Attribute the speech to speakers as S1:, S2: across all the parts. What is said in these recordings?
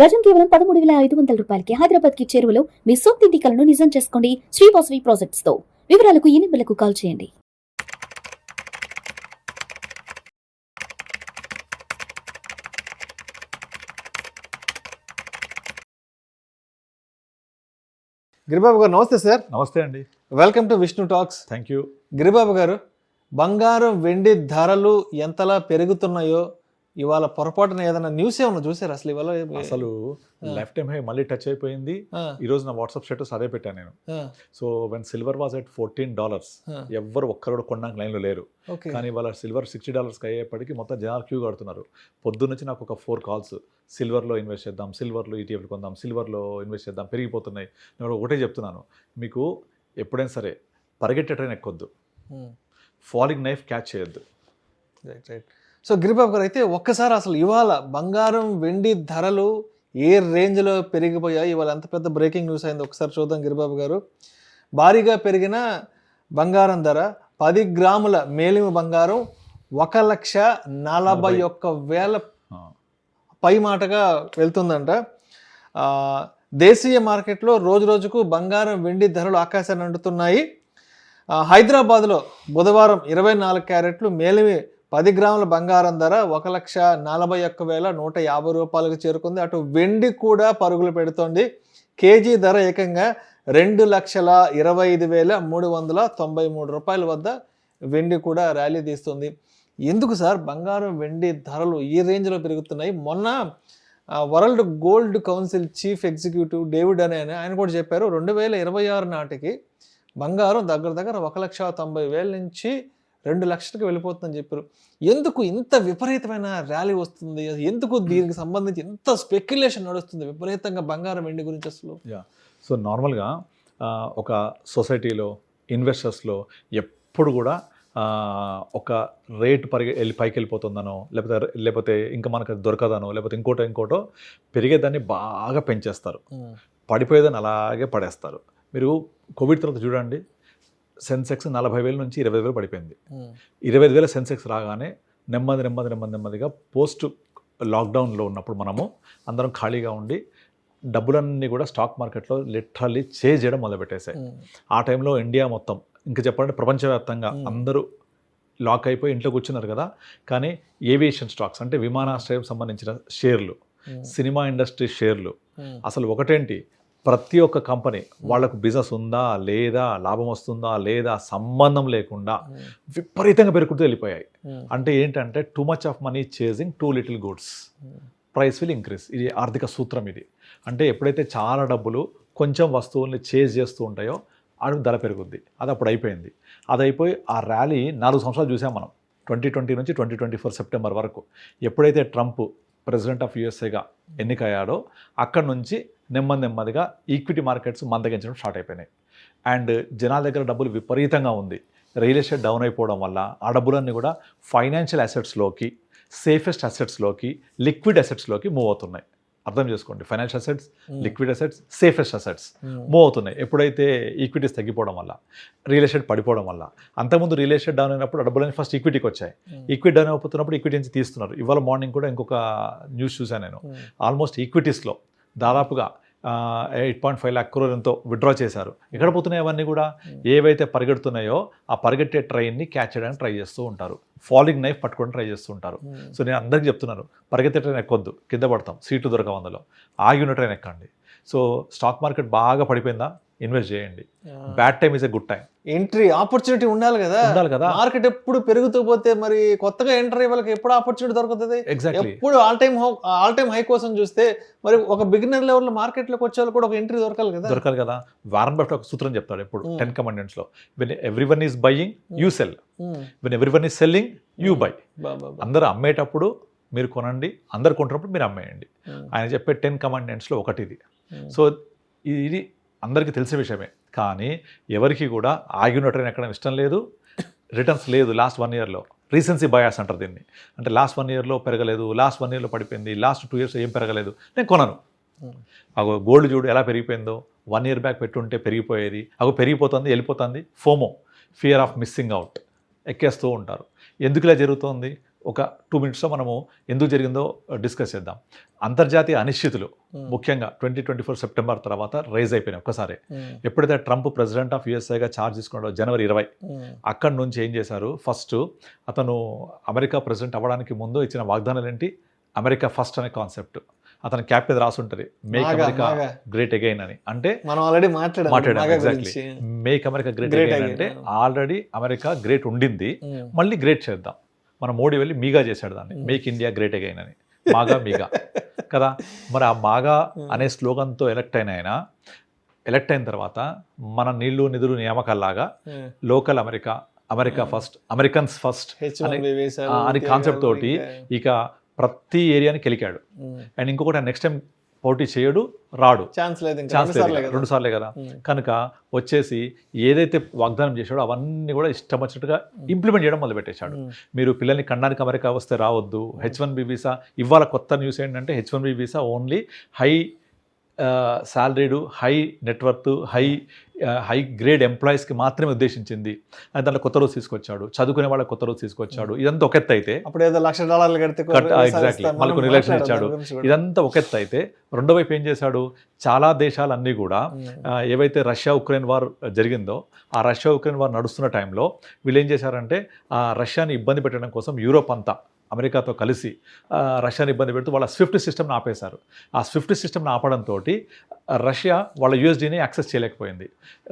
S1: గజం కేవలం 13,500 రూపాయలకి హైదరాబాద్ కి చేరువలో మీ సొంతింటి కలను నిజం చేసుకోండి శ్రీ వాసవి ప్రాజెక్ట్స్ తో. వివరాలకు ఈ నెంబర్లకు కాల్ చేయండి.
S2: గిరిబాబు గారు నమస్తే సార్.
S3: నమస్తే అండి.
S2: Welcome to Vishnu talks.
S3: Thank you.
S2: Giribabu గారు, బంగారం వెండి ధరలు ఎంతలా పెరుగుతున్నాయో ఇవాళ పొరపాటున ఏదైనా న్యూస్ ఏమన్నా చూసారు అసలు? ఇవాళ
S3: అసలు లైఫ్ టైమ్ హై మళ్ళీ టచ్ అయిపోయింది. ఈ రోజు నా వాట్సాప్ స్టేటస్ అదే పెట్టాను నేను. So when silver was at $14, ఎవ్వరు ఒక్కరు కొనడానికి లైన్లో లేరు. కానీ ఇవాళ సిల్వర్ $60 అయ్యేప్పటికీ మొత్తం జనాలు క్యూ కడుతున్నారు. పొద్దున్న నుంచి నాకు ఒక 4 కాల్స్, సిల్వర్లో ఇన్వెస్ట్ చేద్దాం, సిల్వర్లో ఈటీఎఫ్లు కొందాం, సిల్వర్లో ఇన్వెస్ట్ చేద్దాం, పెరిగిపోతున్నాయి. నేను ఒకటే చెప్తున్నాను, మీకు ఎప్పుడైనా సరే పరిగెట్టే ట్రైన్ ఎక్కొద్దు, ఫాలింగ్ నైఫ్ క్యాచ్ చేయొద్దు.
S2: Right right. సో గిరిబాబు గారు, అయితే ఒక్కసారి అసలు ఇవాళ బంగారం వెండి ధరలు ఏ రేంజ్లో పెరిగిపోయాయి, ఇవాళ ఎంత పెద్ద బ్రేకింగ్ న్యూస్ అయింది ఒకసారి చూద్దాం గిరిబాబు గారు. భారీగా పెరిగిన బంగారం ధర 10 గ్రాముల మేలిమి బంగారం 1,41,000 పై మాటగా వెళ్తుందంట. దేశీయ మార్కెట్లో రోజు రోజుకు బంగారం వెండి ధరలు ఆకాశాన్ని అంటుతున్నాయి. హైదరాబాద్లో బుధవారం 24 క్యారెట్లు మేలిమి 10 గ్రాముల బంగారం ధర 1,41,150 రూపాయలకు చేరుకుంది. అటు వెండి కూడా పరుగులు పెడుతోంది. కేజీ ధర ఏకంగా 2,25,393 రూపాయల వద్ద వెండి కూడా ర్యాలీ తీస్తుంది. ఎందుకు సార్ బంగారం వెండి ధరలు ఈ రేంజ్లో పెరుగుతున్నాయి? మొన్న world gold council chief executive David ఆయన కూడా చెప్పారు, 2026 నాటికి బంగారం దగ్గర దగ్గర 1,90,000 నుంచి 2 లక్షలకు వెళ్ళిపోతుందని చెప్పారు. ఎందుకు ఇంత విపరీతమైన ర్యాలీ వస్తుంది? ఎందుకు దీనికి సంబంధించి ఇంత స్పెక్యులేషన్ నడుస్తుంది విపరీతంగా బంగారం వెండి గురించి అసలు?
S3: సో నార్మల్గా ఒక సొసైటీలో ఇన్వెస్టర్స్లో ఎప్పుడు కూడా ఒక రేట్ పైకి వెళ్ళిపోతుందనో, లేకపోతే ఇంకా మనకు దొరకదనో, లేకపోతే ఇంకోటో పెరిగేదాన్ని బాగా పెంచేస్తారు, పడిపోయేదాన్ని అలాగే పడేస్తారు. మీరు కోవిడ్ తర్వాత చూడండి, సెన్సెక్స్ 40,000 నుంచి 20,000 పడిపోయింది. 25,000 సెన్సెక్స్ రాగానే నెమ్మదిగా పోస్ట్ లాక్డౌన్లో ఉన్నప్పుడు మనము అందరం ఖాళీగా ఉండి డబ్బులన్నీ కూడా స్టాక్ మార్కెట్లో లిటరల్లీ చేంజ్ చేయడం మొదలుపెట్టేశాయి. ఆ టైంలో ఇండియా మొత్తం, ఇంకా చెప్పాలంటే ప్రపంచవ్యాప్తంగా అందరూ లాక్ అయిపోయి ఇంట్లో కూర్చున్నారు కదా. కానీ ఏవియేషన్ స్టాక్స్ అంటే విమానాశ్రయం సంబంధించిన షేర్లు, సినిమా ఇండస్ట్రీ షేర్లు, అసలు ఒకటేంటి, ప్రతి ఒక్క కంపెనీ వాళ్లకు బిజినెస్ ఉందా లేదా, లాభం వస్తుందా లేదా సంబంధం లేకుండా విపరీతంగా పెరుగుతూ వెళ్ళిపోయాయి. అంటే ఏంటంటే too much of money chasing two little goods, price will increase. ఇది ఆర్థిక సూత్రం ఇది. అంటే ఎప్పుడైతే చాలా డబ్బులు కొంచెం వస్తువుల్ని చేజ్ చేస్తూ ఉంటాయో అది ధర పెరుగుద్ది. అది అప్పుడు అయిపోయింది. అది అయిపోయి ఆ ర్యాలీ 4 సంవత్సరాలు చూసాం మనం, 2020 నుంచి 2024 సెప్టెంబర్ వరకు. ఎప్పుడైతే ట్రంప్ ప్రెసిడెంట్ ఆఫ్ యూఎస్ఏగా ఎన్నికయ్యాడో అక్కడి నుంచి నెమ్మదిగా ఈక్విటీ మార్కెట్స్ మందగించడం స్టార్ట్ అయిపోయినాయి. అండ్ జనాల దగ్గర డబ్బులు విపరీతంగా ఉంది. రియల్ ఎస్టేట్ డౌన్ అయిపోవడం వల్ల ఆ డబ్బులన్నీ కూడా ఫైనాన్షియల్ అసెట్స్లోకి, సేఫెస్ట్ అసెట్స్లోకి, లిక్విడ్ అసెట్స్లోకి మూవ్ అవుతున్నాయి. అర్థం చేసుకోండి, financial assets, liquid assets, safest assets move అవుతున్నాయి. ఎప్పుడైతే ఈక్విటీస్ తగ్గిపోవడం వల్ల, రియల్ ఎస్టేట్ పడిపోవడం వల్ల. అంతకుముందు రియల్ ఎస్టేట్ డౌన్ అయినప్పుడు డబ్బులని ఫస్ట్ ఈక్విటీకి వచ్చాయి. ఈక్విటీ డౌన్ అయిపోతున్నప్పుడు ఈక్విటీ నుంచి తీస్తున్నారు. ఇవాళ మార్నింగ్ కూడా ఇంకొక న్యూస్ చూశాను నేను, ఆల్మోస్ట్ ఈక్విటీస్లో దాదాపుగా 8.5 lakh crore ఎంతో విత్డ్రా చేశారు. ఎక్కడ పోతున్నాయి అవన్నీ కూడా? ఏవైతే పరిగెడుతున్నాయో ఆ పరిగెట్టే ట్రైన్ని క్యాచ్ చేయడానికి ట్రై చేస్తూ ఉంటారు, ఫాలింగ్ నైఫ్ పట్టుకోవడానికి ట్రై చేస్తూ ఉంటారు. సో నేను అందరికీ చెప్తున్నాను, పరిగెత్తే ట్రైన్ ఎక్కొద్దు, కింద పడతాం, సీట్లు దొరకవు అందులో, ఆగిన ట్రైన్ ఎక్కండి. సో స్టాక్ మార్కెట్ బాగా పడిపోయిందా, ఇన్వెస్ట్ చేయండి. Bad time is a good time.
S2: Entry opportunity ఉండాలి కదా. మార్కెట్ ఎప్పుడు పెరుగుతూ పోతే మరి కొత్తగా ఎంటర్ అయ్యే వాళ్ళకి ఎప్పుడు ఆపర్చునిటీ దొరుకుతుంది?
S3: ఎగ్జాక్ట్లీ.
S2: ఎప్పుడు ఆల్ టైమ్ హై కోసం చూస్తే మరి ఒక బిగినర్ లెవెల్లో మార్కెట్లోకి వచ్చే వాళ్ళు కూడా ఒక ఎంట్రీ దొరకాలి కదా. వారన్ బఫెట్ ఒక సూత్రం చెప్తాడు ఎప్పుడు 10 commandments లో, when everyone is buying you cell, when everyone is selling you by. అందరూ అమ్మేటప్పుడు మీరు కొనండి, అందరు కొంటున్నప్పుడు మీరు అమ్మేయండి. ఆయన చెప్పే 10 commandments లో ఒకటి ఇది. సో ఇది అందరికీ తెలిసిన విషయమే. కానీ ఎవరికి కూడా ఆగిన ట్రైన్ ఎక్కడం ఇష్టం లేదు, రిటర్న్స్ లేదు. లాస్ట్ 1 yearలో రీసెన్సీ బయాస్ అంటారు దీన్ని. అంటే లాస్ట్ 1 yearలో పెరగలేదు, లాస్ట్ 1 yearలో పడిపోయింది, లాస్ట్ 2 years ఏం పెరగలేదు, నేను కొనను. అగో గోల్డ్ చూడు ఎలా పెరిగిపోయిందో, 1 year బ్యాక్ పెట్టుంటే పెరిగిపోయేది, అగో పెరిగిపోతుంది, వెళ్ళిపోతుంది. FOMO, fear of missing out, ఎక్కేస్తూ ఉంటారు. ఎందుకు ఇలా జరుగుతుంది?
S3: ఒక 2 మినిట్స్లో మనము ఎందుకు జరిగిందో డిస్కస్ చేద్దాం. అంతర్జాతీయ అనిశ్చితులు ముఖ్యంగా 2024 సెప్టెంబర్ తర్వాత రైజ్ అయిపోయినాయి ఒక్కసారి. ఎప్పుడైతే ట్రంప్ ప్రెసిడెంట్ ఆఫ్ యుఎస్ఏగా ఛార్జ్ తీసుకున్నాడో జనవరి 20, అక్కడి నుంచి ఏం చేశారు, ఫస్ట్ అతను అమెరికా ప్రెసిడెంట్ అవ్వడానికి ముందు ఇచ్చిన వాగ్దానాలు ఏంటి, అమెరికా ఫస్ట్ అనే కాన్సెప్ట్ అతని క్యాప్ మీద రాసి ఉంటుంది, మేక్ అమెరికా గ్రేట్ అగైన్ అని. అంటే
S2: మనం ఆల్రెడీ మాట్లాడాం
S3: exactly, make America great again అంటే ఆల్రెడీ అమెరికా గ్రేట్ ఉండింది, మళ్ళీ గ్రేట్ చేద్దాం. మన మోడీ వెళ్ళి మీగా చేశాడు దాన్ని, మేక్ ఇండియా గ్రేట్ అగైన్ అని, మాగా మీగా కదా. మరి ఆ మాగా అనే స్లోగన్తో ఎలక్ట్ అయిన తర్వాత మన నీళ్లు నిధులు నియామకాల్లాగా local America first, Americans first అని కాన్సెప్ట్ తోటి ఇక ప్రతి ఏరియాని కెలికాడు. అండ్ ఇంకొకటి నెక్స్ట్ టైం పోటీ చేయడు, రాడు, ఛాన్స్ లేదు, 2 సార్లే కదా. కనుక వచ్చేసి ఏదైతే వాగ్దానం చేశాడో అవన్నీ కూడా ఇష్టం వచ్చినట్టుగా ఇంప్లిమెంట్ చేయడం మొదలుపెట్టేశాడు. మీరు పిల్లల్ని కన్నానికి అమెరికా వస్తే రావద్దు, H1B వీసా. ఇవాళ కొత్త న్యూస్ ఏంటంటే H1B visa only high salaried, high net worth, high grade ఎంప్లాయీస్కి మాత్రమే ఉద్దేశించింది. అది దాంట్లో కొత్త రోజు తీసుకొచ్చాడు, చదువుకునే వాళ్ళకి కొత్త రోజు తీసుకొచ్చాడు. ఇదంతా ఒక ఎత్తు అయితే,
S2: అప్పుడు ఏదో $1,00,000 కడితే
S3: ఎగ్జాక్ట్లీ మళ్ళీ కొన్ని రిలేషన్ ఇచ్చాడు. ఇదంతా ఒక ఎత్తు అయితే, రెండో వైపు ఏం చేశాడు, చాలా దేశాలన్నీ కూడా ఏవైతే రష్యా ఉక్రెయిన్ వార్ జరిగిందో ఆ రష్యా ఉక్రెయిన్ వార్ నడుస్తున్న టైంలో వీళ్ళు ఏం చేశారంటే ఆ రష్యాని ఇబ్బంది పెట్టడం కోసం యూరోప్ అంతా అమెరికాతో కలిసి రష్యాని ఇబ్బంది పెడుతూ వాళ్ళ స్విఫ్ట్ సిస్టమ్ని ఆపేశారు. ఆ స్విఫ్ట్ సిస్టమ్ని ఆపడంతో రష్యా వాళ్ళ యూఎస్డీని యాక్సెస్ చేయలేకపోయింది.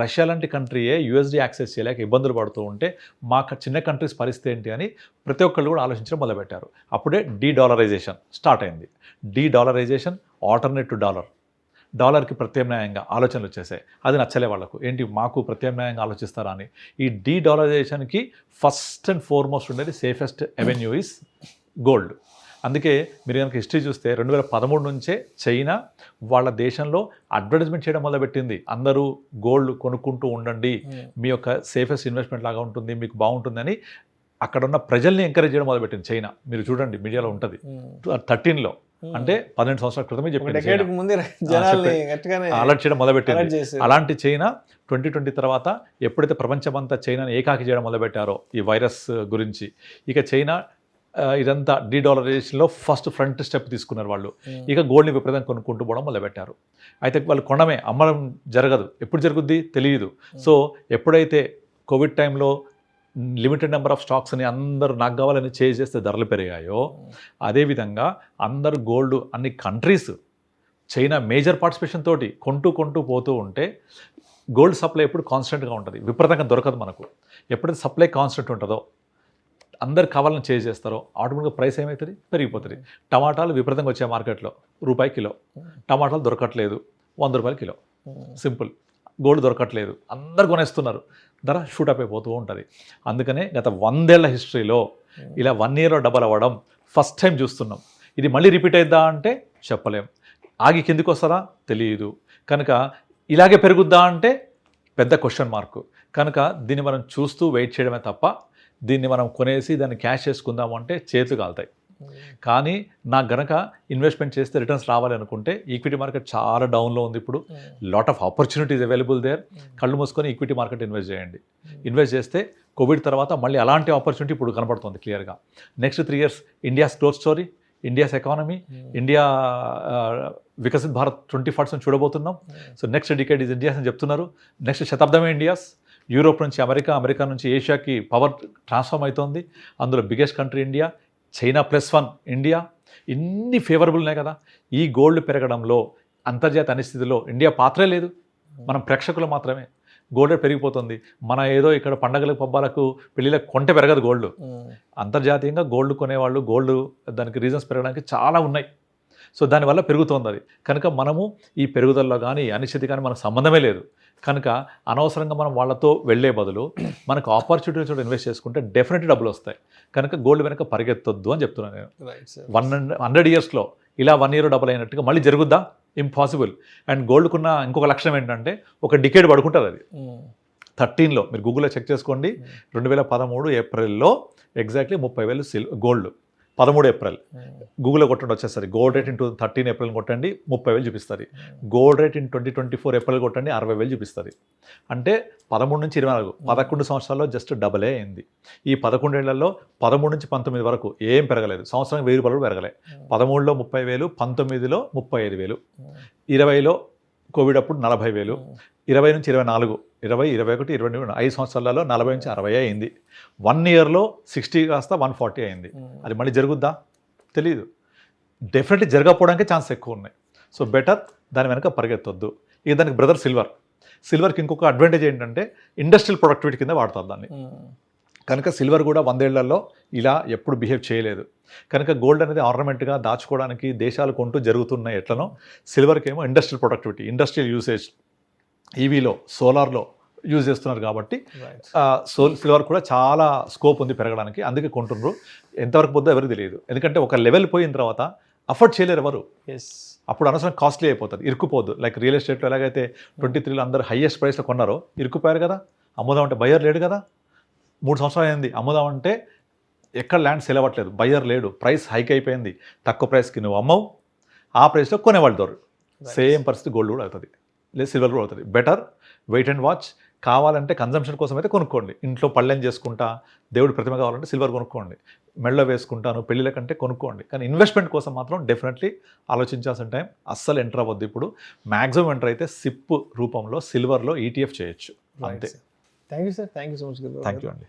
S3: రష్యా లాంటి కంట్రీయే యూఎస్డీ యాక్సెస్ చేయలేక ఇబ్బందులు పడుతూ ఉంటే మా చిన్న కంట్రీస్ పరిస్థితి ఏంటి అని ప్రతి ఒక్కళ్ళు కూడా ఆలోచించడం మొదలుపెట్టారు. అప్పుడే డీడాలరైజేషన్ స్టార్ట్ అయింది. డీడాలరైజేషన్, ఆల్టర్నేట్ టు డాలర్కి ప్రత్యామ్నాయంగా ఆలోచనలు వచ్చేసాయి. అది నచ్చలే వాళ్ళకు, ఏంటి మాకు ప్రత్యామ్నాయంగా ఆలోచిస్తారా అని. ఈ డీడాలరైజేషన్కి ఫస్ట్ అండ్ ఫార్మోస్ట్ ఉండేది సేఫెస్ట్ అవెన్యూ ఈస్ గోల్డ్. అందుకే మీరు కనుక హిస్టరీ చూస్తే 2013 నుంచే చైనా వాళ్ళ దేశంలో అడ్వర్టైజ్మెంట్ చేయడం మొదలుపెట్టింది. అందరూ గోల్డ్ కొనుక్కుంటూ ఉండండి, మీ యొక్క సేఫెస్ట్ ఇన్వెస్ట్మెంట్ లాగా ఉంటుంది, మీకు బాగుంటుందని అక్కడ ఉన్న ప్రజల్ని ఎంకరేజ్ చేయడం మొదలుపెట్టింది చైనా. మీరు చూడండి మీడియాలో ఉంటుంది. 13లో అంటే 12 సంవత్సరాల క్రితమే చెప్పింది, అలర్ట్ చేయడం మొదలుపెట్టింది. అలాంటి చైనా 2020 తర్వాత ఎప్పుడైతే ప్రపంచమంతా చైనాని ఏకాకి చేయడం మొదలుపెట్టారో ఈ వైరస్ గురించి, ఇక చైనా ఇదంతా డీడాలరైజేషన్లో ఫస్ట్ ఫ్రంట్ స్టెప్ తీసుకున్నారు వాళ్ళు. ఇక గోల్డ్ని విపరీతంగా కొనుక్కుంటూ పోవడం మొదలుపెట్టారు. అయితే వాళ్ళు కొనమే, అమ్మడం జరగదు, ఎప్పుడు జరుగుద్ది తెలియదు. సో ఎప్పుడైతే కోవిడ్ టైంలో లిమిటెడ్ నెంబర్ ఆఫ్ స్టాక్స్ అని అందరూ నాకు కావాలని చేస్తే ధరలు పెరిగాయో, అదేవిధంగా అందరు గోల్డ్ అన్ని కంట్రీస్ చైనా మేజర్ పార్టిసిపేషన్ తోటి కొంటూ పోతూ ఉంటే గోల్డ్ సప్లై ఎప్పుడు కాన్స్టెంట్గా ఉంటుంది, విపరీతంగా దొరకదు మనకు. ఎప్పుడైతే సప్లై కాన్స్టెంట్ ఉంటుందో, అందరు కావాలని చేస్తారో, ఆటోమేటిక్గా ప్రైస్ ఏమవుతుంది, పెరిగిపోతుంది. టమాటాలు విపరీతంగా వచ్చే మార్కెట్లో ₹1 కిలో, టమాటాలు దొరకట్లేదు, ₹100 కిలో, సింపుల్. గోల్డ్ దొరకట్లేదు, అందరు కొనేస్తున్నారు, ధర షూటప్ అయిపోతూ ఉంటుంది. అందుకనే గత 100 ఏళ్ల హిస్టరీలో ఇలా 1 ఇయర్లో డబల్ అవ్వడం ఫస్ట్ టైం చూస్తున్నాం. ఇది మళ్ళీ రిపీట్ అయిద్దా అంటే చెప్పలేం, ఆగి కిందికి వస్తారా తెలియదు. కనుక ఇలాగే పెరుగుద్దా అంటే పెద్ద క్వశ్చన్ మార్కు. కనుక దీన్ని మనం చూస్తూ వెయిట్ చేయడమే తప్ప దీన్ని మనం కొనేసి దాన్ని క్యాష్ చేసుకుందాము అంటే చేతులు కాలుతాయి. కానీ నాకు గనక ఇన్వెస్ట్మెంట్ చేస్తే రిటర్న్స్ రావాలి అనుకుంటే ఈక్విటీ మార్కెట్ చాలా డౌన్లో ఉంది ఇప్పుడు, lot of opportunities available there. కళ్ళు మూసుకొని ఈక్విటీ మార్కెట్ ఇన్వెస్ట్ చేయండి. ఇన్వెస్ట్ చేస్తే కోవిడ్ తర్వాత మళ్ళీ అలాంటి ఆపర్చునిటీ ఇప్పుడు కనపడుతుంది క్లియర్గా. Next 3 years India's growth story, India's economy, India Viksit Bharat 2040 చూడబోతున్నాం. So next decade is India's అని చెప్తున్నారు. నెక్స్ట్ శతాబ్దమే ఇండియాస్. యూరోప్ నుంచి అమెరికా నుంచి ఏషియాకి పవర్ ట్రాన్స్ఫార్మ్ అవుతోంది. అందులో biggest country India, China +1 India, ఇన్ని ఫేవరబుల్ ఉన్నాయి కదా. ఈ గోల్డ్ పెరగడంలో అంతర్జాతీయ అనిస్థితిలో ఇండియా పాత్రే లేదు, మనం ప్రేక్షకులు మాత్రమే. గోల్డ్ పెరిగిపోతుంది. మన ఏదో ఇక్కడ పండగలకు పబ్బాలకు పెళ్ళిళ్ళకి కొంటే పెరగదు గోల్డ్. అంతర్జాతీయంగా గోల్డ్ కొనేవాళ్ళు, గోల్డ్ దానికి రీజన్స్ పెరగడానికి చాలా ఉన్నాయి. సో దానివల్ల పెరుగుతోంది అది. కనుక మనము ఈ పెరుగుదలలో కానీ అనిశ్చితి కానీ మనకు సంబంధమే లేదు. కనుక అనవసరంగా మనం వాళ్ళతో వెళ్ళే బదులు మనకు ఆపర్చునిటీస్ ఇన్వెస్ట్ చేసుకుంటే డెఫినెట్లీ డబ్బులు వస్తాయి. కనుక గోల్డ్ వెనక పరిగెత్తొద్దు అని చెప్తున్నాను నేను. 100 yearsలో ఇలా 1 year డబుల్ అయినట్టుగా మళ్ళీ జరుగుద్దా? ఇంపాసిబుల్. అండ్ గోల్డ్కున్న ఇంకొక లక్షణం ఏంటంటే ఒక డికేడ్ పడుకుంటుంది అది. 13లో మీరు గూగుల్లో చెక్ చేసుకోండి, 2013 ఏప్రిల్లో ఎగ్జాక్ట్లీ 30,000 గోల్డ్, 13 ఏప్రిల్ గూగుల్లో కొట్టండి వచ్చేసరి గోల్డ్ రేట్ ఇన్ 13 ఏప్రిల్ కొట్టండి 30,000 చూపిస్తుంది. గోల్డ్ రేట్ ఇన్ 2024 ఏప్రిల్ కొట్టండి 60,000 చూపిస్తుంది. అంటే 13 నుంచి 24 11 సంవత్సరాల్లో జస్ట్ డబలే అయింది. ఈ 11 ఏళ్లలో 13 నుంచి 19 వరకు ఏం పెరగలేదు. సంవత్సరానికి 1000 రూపాయలు పెరగలే. 13లో 30,000, 19లో 35,000, 20లో కోవిడ్ అప్పుడు 40,000, 20 నుంచి 24, 20, 21, 22, 5 సంవత్సరాలలో 40 నుంచి 60 అయింది. 1 ఇయర్లో 60 కాస్త 140 అయింది. అది మళ్ళీ జరుగుద్దా తెలియదు. డెఫినెట్లీ జరగకపోవడానికి ఛాన్స్ ఎక్కువ ఉన్నాయి. సో బెటర్ దాని వెనక పరిగెత్తొద్దు. ఇక దానికి బ్రదర్ సిల్వర్కి ఇంకొక అడ్వాంటేజ్ ఏంటంటే ఇండస్ట్రియల్ ప్రొడక్టివిటీ కింద వాడతారు దాన్ని. కనుక సిల్వర్ కూడా 100 ఏళ్లలో ఇలా ఎప్పుడు బిహేవ్ చేయలేదు. కనుక గోల్డ్ అనేది ఆర్నమెంట్గా దాచుకోవడానికి దేశాలు కొంటూ జరుగుతున్నాయి. ఎట్లనో సిల్వర్కి ఏమో ఇండస్ట్రియల్ ప్రొడక్టివిటీ, ఇండస్ట్రియల్ యూసేజ్, ఈవీలో, సోలార్లో యూజ్ చేస్తున్నారు కాబట్టి సిల్వర్ కూడా చాలా స్కోప్ ఉంది పెరగడానికి. అందుకే కొంటున్నారు. ఎంతవరకు పోద్దో ఎవరికి తెలియదు. ఎందుకంటే ఒక లెవెల్ పోయిన తర్వాత అఫోర్డ్ చేయలేరు ఎవరు. అప్పుడు అనవసరం కాస్ట్లీ అయిపోతుంది, ఇరుక్కుపోద్దు. లైక్ రియల్ ఎస్టేట్లో ఎలాగైతే 23లో అందరూ హైయెస్ట్ ప్రైస్లో కొన్నారో ఇరుక్కుపోయారు కదా. అమ్ముదామంటే బయ్యర్ లేడు కదా. 3 సంవత్సరాలు అయింది అమ్ముదామంటే ఎక్కడ ల్యాండ్ సేల్ అవ్వట్లేదు, బయ్యర్ లేడు, ప్రైస్ హైక్ అయిపోయింది. తక్కువ ప్రైస్కి నువ్వు అమ్మవు, ఆ ప్రైస్లో కొనేవాళ్ళు దొరు. సేమ్ పరిస్థితి గోల్డ్ కూడా అవుతుంది, లేదు సిల్వర్ కూడా అవుతుంది. Better wait and watch. కావాలంటే కన్జంప్షన్ కోసం అయితే కొనుక్కోండి. ఇంట్లో పళ్ళెం చేసుకుంటా, దేవుడి ప్రతిమ కావాలంటే సిల్వర్ కొనుక్కోండి. మెడలో వేసుకుంటాను పెళ్ళిళ్ళ కంటే కొనుక్కోండి. కానీ ఇన్వెస్ట్మెంట్ కోసం మాత్రం డెఫినెట్లీ ఆలోచించాల్సిన టైం. అస్సలు ఎంటర్ అవ్వద్దు. ఇప్పుడు మ్యాక్సిమం ఎంటర్ అయితే సిప్ రూపంలో సిల్వర్లో ETF చేయొచ్చు అంతే.
S2: Thank you sir, thank you so much.
S3: Thank you అండి.